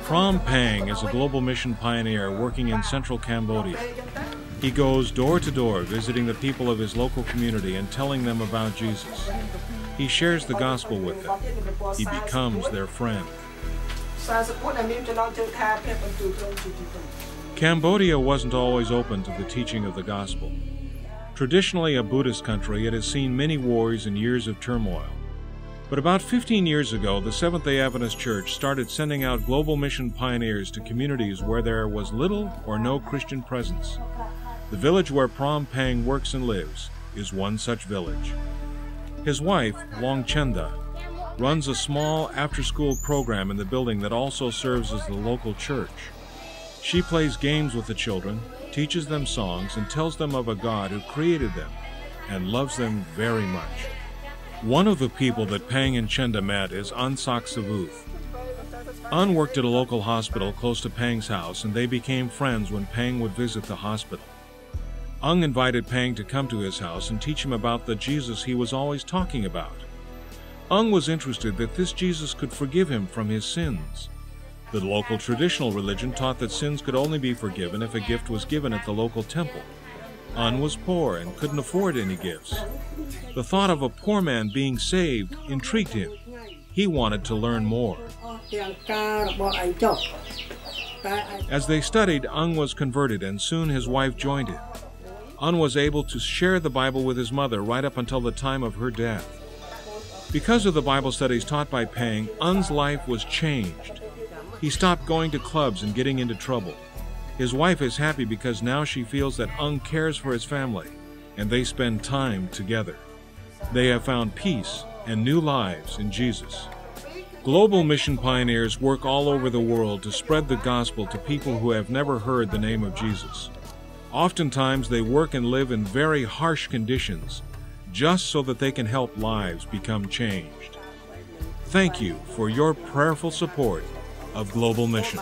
Pionir Peng is a global mission pioneer working in central Cambodia. He goes door to door visiting the people of his local community and telling them about Jesus. He shares the gospel with them. He becomes their friend. Cambodia wasn't always open to the teaching of the gospel. Traditionally a Buddhist country, it has seen many wars and years of turmoil. But about 15 years ago, the Seventh-day Adventist Church started sending out global mission pioneers to communities where there was little or no Christian presence. The village where Pionir Peng works and lives is one such village. His wife, Long Chenda, runs a small after-school program in the building that also serves as the local church. She plays games with the children, teaches them songs, and tells them of a God who created them and loves them very much. One of the people that Peng and Chenda met is Sak Savuth. Worked at a local hospital close to Peng's house, and they became friends when Peng would visit the hospital. Invited Peng to come to his house and teach him about the Jesus he was always talking about. Was interested that this Jesus could forgive him from his sins. The local traditional religion taught that sins could only be forgiven if a gift was given at the local temple. Was poor and couldn't afford any gifts. The thought of a poor man being saved intrigued him. He wanted to learn more. As they studied, was converted, and soon his wife joined him. Was able to share the Bible with his mother right up until the time of her death. Because of the Bible studies taught by Peng, life was changed. He stopped going to clubs and getting into trouble. His wife is happy because now she feels that cares for his family, and they spend time together. They have found peace and new lives in Jesus. Global mission pioneers work all over the world to spread the gospel to people who have never heard the name of Jesus. Oftentimes they work and live in very harsh conditions, just so that they can help lives become changed. Thank you for your prayerful support of Global Mission.